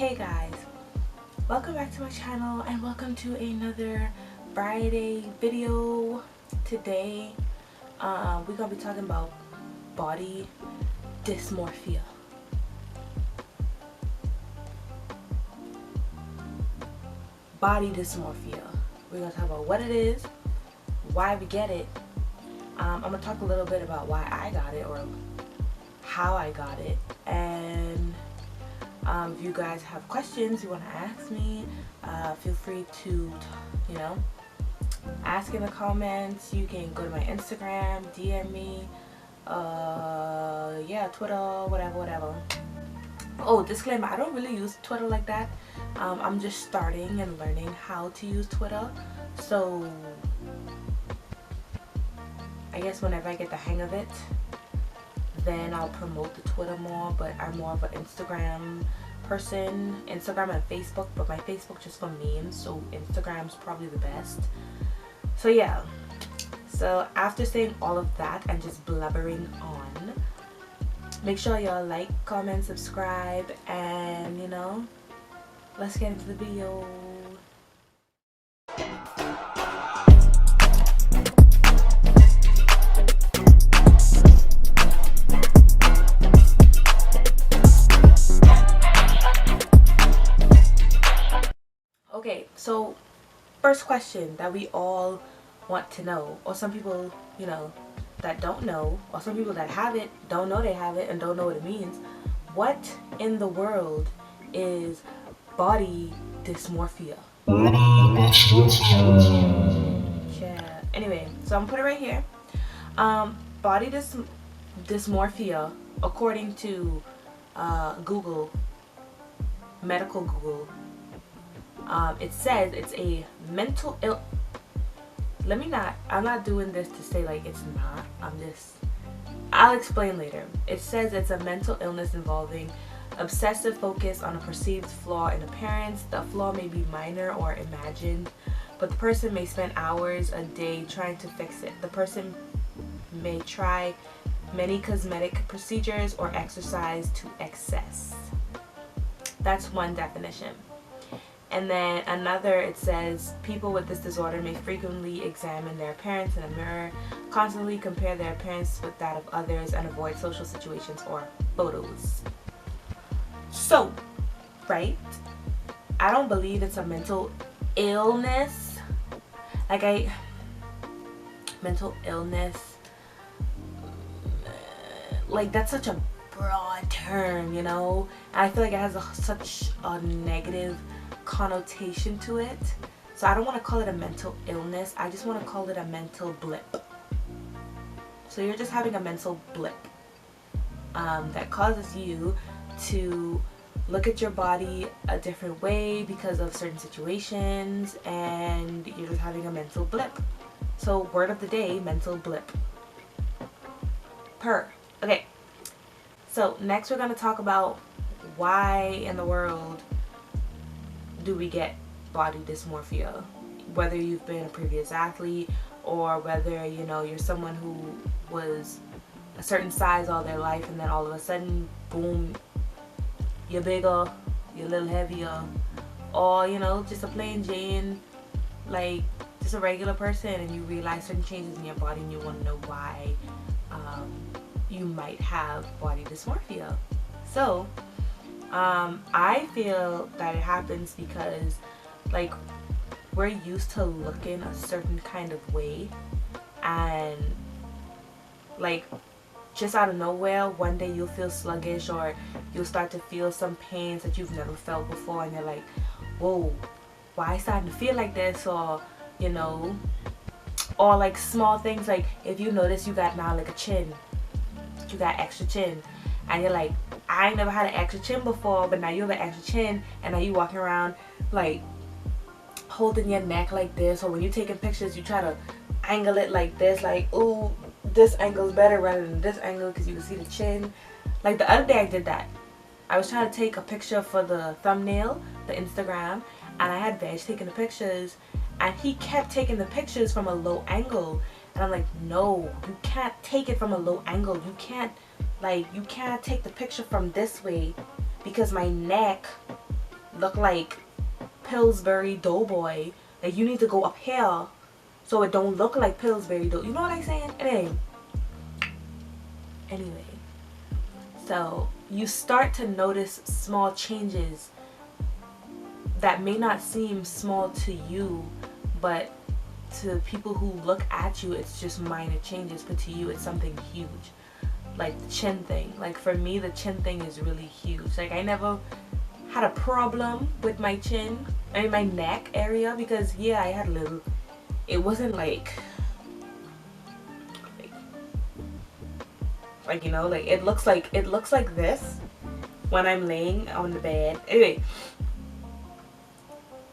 Hey guys, welcome back to my channel and welcome to another Friday video. Today we're gonna be talking about body dysmorphia. Body dysmorphia. We're gonna talk about what it is, why we get it. I'm gonna talk a little bit about why I got it or how I got it, and if you guys have questions you want to ask me, feel free to, ask in the comments. You can go to my Instagram, DM me, Twitter, whatever. Oh, disclaimer, I don't really use Twitter like that. I'm just starting and learning how to use Twitter, so I guess whenever I get the hang of it, then I'll promote the Twitter more. But I'm more of an Instagram person. Instagram and Facebook, but my Facebook just for memes, so Instagram's probably the best. So yeah, so after saying all of that and just blubbering on, make sure y'all like, comment, subscribe, and let's get into the video. Okay, so first question that we all want to know, or some people, that don't know, or some people that have it, don't know they have it, and don't know what it means. What in the world is body dysmorphia? Yeah. Anyway, so I'm gonna put it right here. Body dysmorphia, according to Google, medical Google, it says it's a mental I'm not doing this to say like it's not. I'll explain later. It says it's a mental illness involving obsessive focus on a perceived flaw in appearance. The flaw may be minor or imagined, but the person may spend hours a day trying to fix it. The person may try many cosmetic procedures or exercise to excess. That's one definition. And then another, it says people with this disorder may frequently examine their appearance in a mirror, constantly compare their appearance with that of others, and avoid social situations or photos. So, right? I don't believe it's a mental illness. Mental illness, like that's such a broad term, and I feel like it has such a negative connotation to it. So I don't want to call it a mental illness. I just want to call it a mental blip. So you're just having a mental blip that causes you to look at your body a different way because of certain situations, and you're just having a mental blip. So word of the day, mental blip. Okay, so next we're going to talk about why in the world do we get body dysmorphia, whether you've been a previous athlete or whether you're someone who was a certain size all their life and then all of a sudden, boom, you're bigger, you're a little heavier, or just a plain Jane, like just a regular person, and you realize certain changes in your body and you want to know why you might have body dysmorphia. So I feel that it happens because we're used to looking a certain kind of way, and just out of nowhere one day you'll feel sluggish, or you'll start to feel some pains that you've never felt before, and you're like, whoa, why I starting to feel like this? Or or like small things, like if you notice you got now like a chin, you got extra chin, and you're like, I ain't never had an extra chin before, but now you have an extra chin, and now you walking around like holding your neck like this, or when you're taking pictures you try to angle it like this, like, ooh, this angle's better rather than this angle because you can see the chin. Like the other day I did that. I was trying to take a picture for the thumbnail, the Instagram, and I had Veg taking the pictures, and he kept taking the pictures from a low angle, and I'm like, no, you can't take it from a low angle. You can't take the picture from this way because my neck look like Pillsbury Doughboy. Like, you need to go up here so it don't look like Pillsbury Dough. You know what I'm saying? Anyway, so you start to notice small changes that may not seem small to you, but to people who look at you, it's just minor changes, but to you, it's something huge. Like the chin thing. Like, for me, the chin thing is really huge. Like, I never had a problem with my chin, I mean my neck area, because yeah, I had a little, it wasn't like you know, like it looks like this when I'm laying on the bed. Anyway,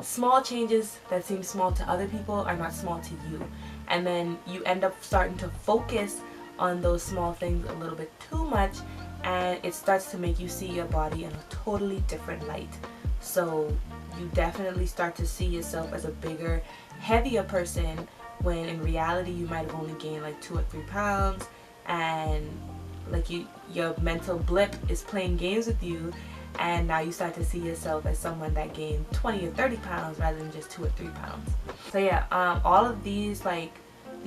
small changes that seem small to other people are not small to you, and then you end up starting to focus on those small things a little bit too much, and it starts to make you see your body in a totally different light. So you definitely start to see yourself as a bigger, heavier person, when in reality you might have only gained like 2 or 3 pounds, and like your mental blip is playing games with you, and now you start to see yourself as someone that gained 20 or 30 pounds rather than just 2 or 3 pounds. So yeah, all of these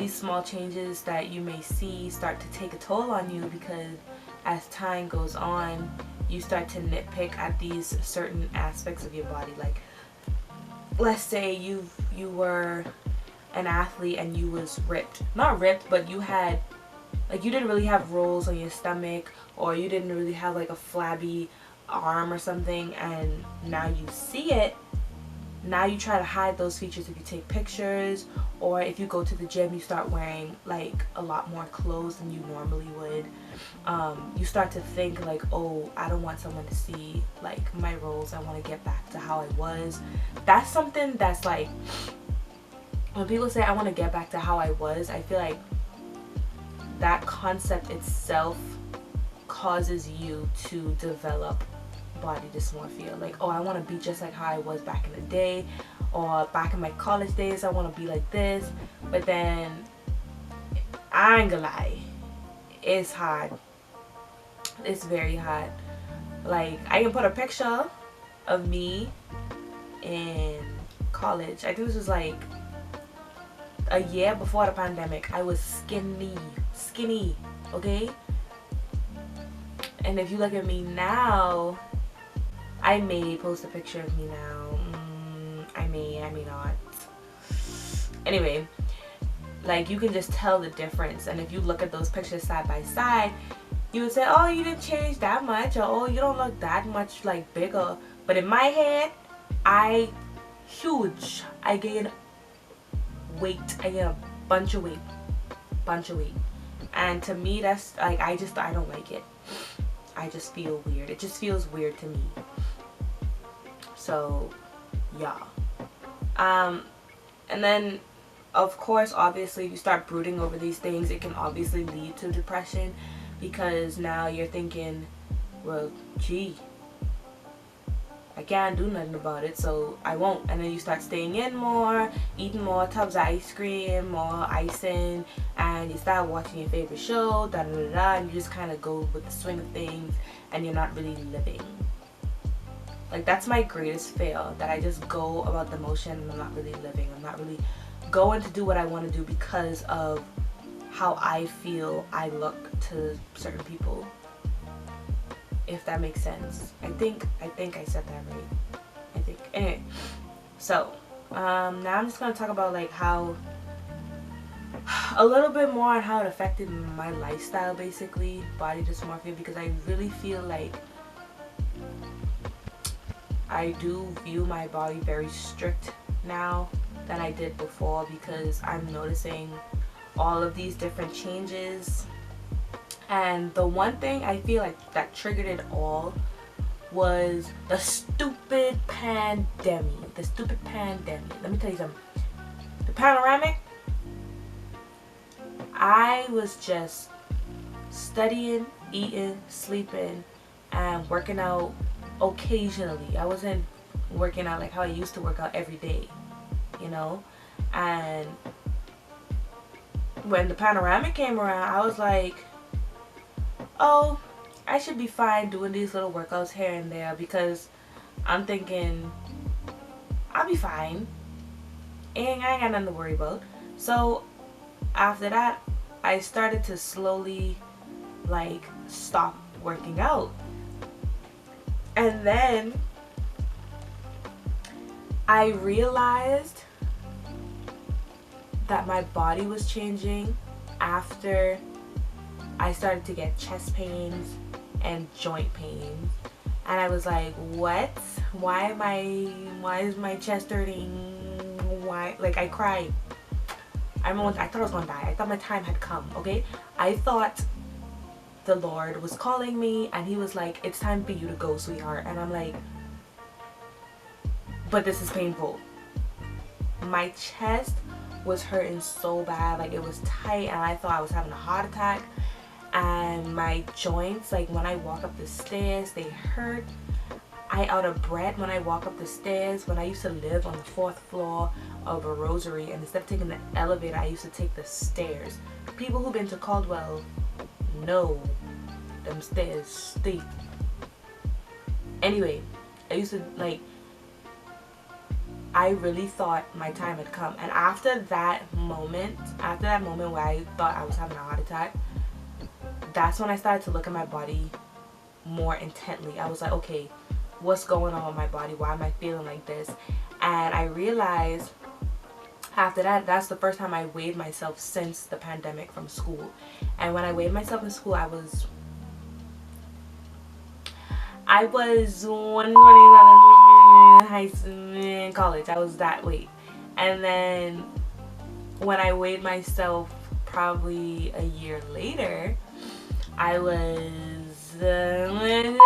small changes that you may see start to take a toll on you, because as time goes on, you start to nitpick at these certain aspects of your body. Like, let's say you were an athlete and you was ripped. Not ripped, but you had, like, you didn't really have rolls on your stomach, or you didn't really have like a flabby arm or something, and now you see it. Now you try to hide those features if you take pictures, or if you go to the gym, you start wearing like a lot more clothes than you normally would. You start to think like, oh, I don't want someone to see like my rolls, I want to get back to how I was. That's something that's like, when people say I want to get back to how I was, I feel like that concept itself causes you to develop body dysmorphia. Like, oh, I want to be just like how I was back in the day, or back in my college days, I want to be like this. But then, I ain't gonna lie, it's hard. It's very hard. Like, I can put a picture of me in college. I think this was like a year before the pandemic. I was skinny, okay? And if you look at me now, I may post a picture of me now. I may not. Anyway, like, you can just tell the difference. And if you look at those pictures side by side, you would say, oh, you didn't change that much, or oh, you don't look that much like bigger. But in my head, huge. I gained weight. I gained a bunch of weight. And to me, that's like, I don't like it. I just feel weird. It just feels weird to me. So, yeah. And then, of course, obviously, if you start brooding over these things, it can obviously lead to depression, because now you're thinking, well, gee, I can't do nothing about it, so I won't. And then you start staying in more, eating more tubs of ice cream, more icing, and you start watching your favorite show, da da da da, and you just kind of go with the swing of things, and you're not really living. Like, that's my greatest fail, that I just go about the motion and I'm not really living. I'm not really going to do what I want to do because of how I feel I look to certain people. If that makes sense. I think I said that right. I think. Anyway, so now I'm just gonna talk about like how, a little bit more on how it affected my lifestyle, basically, body dysmorphia, because I really feel like I do view my body very strict now than I did before, because I'm noticing all of these different changes. And the one thing I feel like that triggered it all was the stupid pandemic. Let me tell you something. The panoramic, I was just studying, eating, sleeping, and working out occasionally. I wasn't working out like how I used to work out every day, you know? And when the panoramic came around, I was like, oh, I should be fine doing these little workouts here and there, because I'm thinking I'll be fine, and I ain't got nothing to worry about. So after that, I started to slowly like stop working out, and then I realized that my body was changing after I started to get chest pains and joint pains. And I was like, what? Why is my chest hurting? Why? Like, I cried. I thought I was gonna die. I thought my time had come, okay? I thought the Lord was calling me and he was like, it's time for you to go, sweetheart. And I'm like, but this is painful. My chest was hurting so bad, like it was tight, and I thought I was having a heart attack. And my joints, like when I walk up the stairs, they hurt. I out of breath when I walk up the stairs. When I used to live on the 4th floor of a rosary, and instead of taking the elevator, I used to take the stairs. People who've been to Caldwell know them stairs steep. Anyway, I used to like, I really thought my time had come. And after that moment where I thought I was having a heart attack, that's when I started to look at my body more intently. I was like, okay, what's going on with my body? Why am I feeling like this? And I realized after that, that's the first time I weighed myself since the pandemic from school. And when I weighed myself in school, I was 127 in college. I was that weight. And then when I weighed myself probably a year later, I was okay,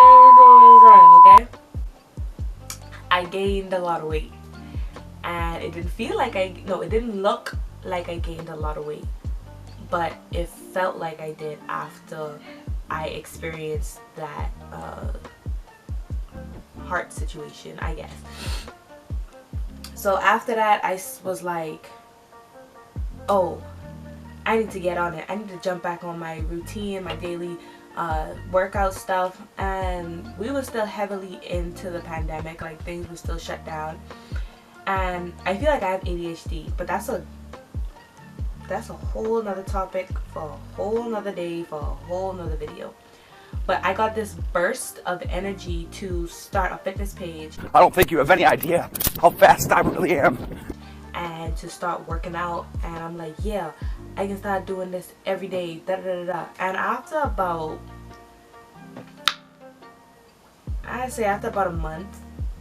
I gained a lot of weight, and it didn't feel like it didn't look like I gained a lot of weight, but it felt like I did after I experienced that heart situation, I guess. So after that, I was like, oh, I need to get on it. I need to jump back on my routine, my daily workout stuff. And we were still heavily into the pandemic, like things were still shut down. And I feel like I have ADHD, but that's a whole nother topic for a whole nother day, for a whole nother video. But I got this burst of energy to start a fitness page. I don't think you have any idea how fast I really am. And to start working out, and I'm like, yeah, I can start doing this every day, da da da da. And after about, I'd say after about a month,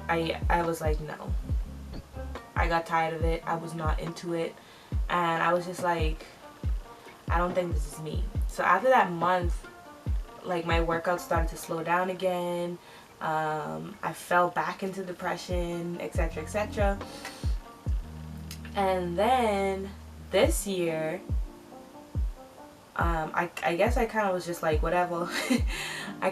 I was like, no. I got tired of it. I was not into it, and I was just like, I don't think this is me. So after that month, like my workouts started to slow down again. I fell back into depression, etc., etc. And then this year, I guess I kind of was just like, whatever. I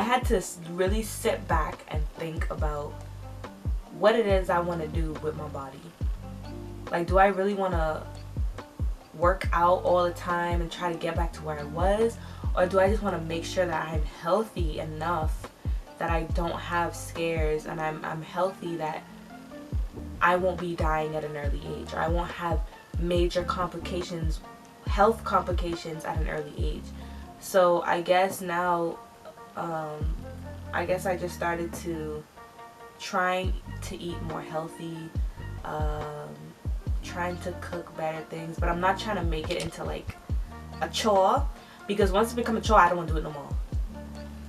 had to really sit back and think about what it is I want to do with my body. Like, do I really want to work out all the time and try to get back to where I was? Or do I just want to make sure that I'm healthy enough that I don't have scares, and I'm healthy that I won't be dying at an early age, or I won't have major complications, health complications at an early age. So I guess now, I guess I just started to trying to eat more healthy, trying to cook better things, but I'm not trying to make it into like a chore, because once it becomes a chore, I don't want to do it no more.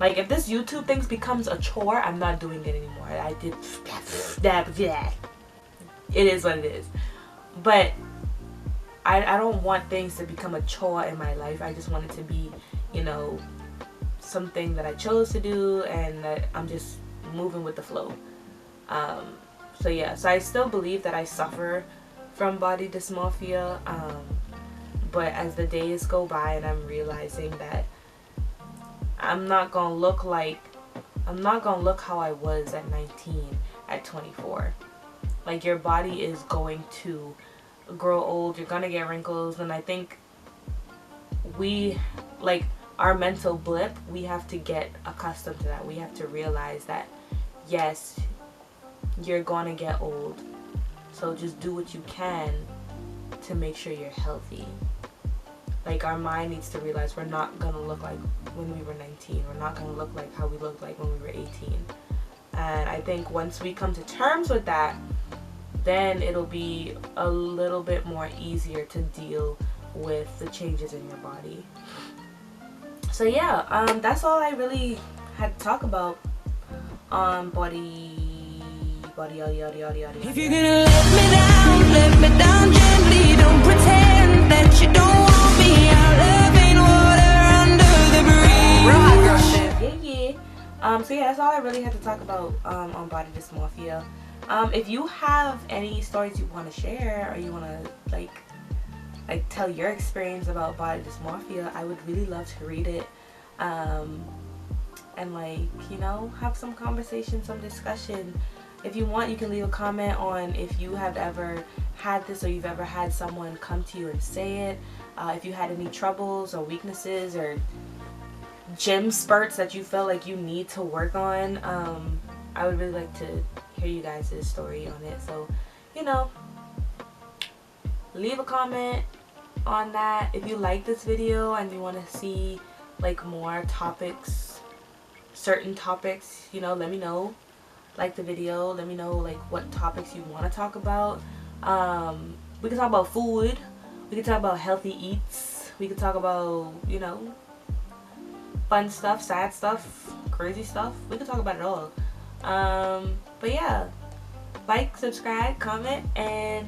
Like, if this YouTube thing becomes a chore, I'm not doing it anymore. I did that. It is what it is. But I don't want things to become a chore in my life. I just want it to be, you know, something that I chose to do, and that I'm just moving with the flow. So yeah, so I still believe that I suffer from body dysmorphia, but as the days go by and I'm realizing that I'm not gonna look how I was at 19, at 24. Like, your body is going to grow old, you're gonna get wrinkles, and I think our mental blip, we have to get accustomed to that. We have to realize that yes, you're gonna get old. So just do what you can to make sure you're healthy. Like, our mind needs to realize we're not gonna look like when we were 19. We're not gonna look like how we looked like when we were 18. And I think once we come to terms with that, then it'll be a little bit more easier to deal with the changes in your body. So yeah, that's all I really had to talk about on body yada. If you're gonna let me down gently. Don't pretend that you don't want me. Our love ain't water under the bridge. Yeah. So yeah, that's all I really had to talk about on body dysmorphia. If you have any stories you want to share, or you want to like tell your experience about body dysmorphia, I would really love to read it. And like, you know, have some conversation, some discussion. If you want, you can leave a comment on if you have ever had this, or you've ever had someone come to you and say it. If you had any troubles or weaknesses or gym spurts that you felt like you need to work on, I would really like to hear you guys' story on it. So, you know, leave a comment on that. If you like this video and you want to see like more topics, certain topics, you know, let me know. Like the video, let me know like what topics you want to talk about. We can talk about food, we can talk about healthy eats, we can talk about, you know, fun stuff, sad stuff, crazy stuff. We can talk about it all. But yeah, like, subscribe, comment, and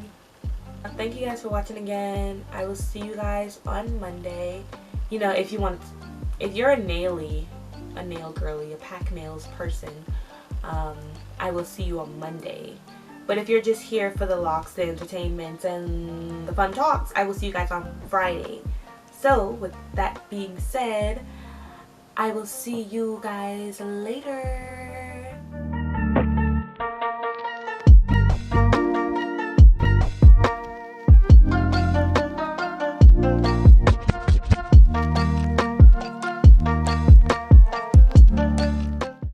thank you guys for watching again. I will see you guys on Monday. You know, if you're a nail girly, a pack nails person, I will see you on Monday. But if you're just here for the locks, the entertainment, and the fun talks, I will see you guys on Friday. So with that being said, I will see you guys later.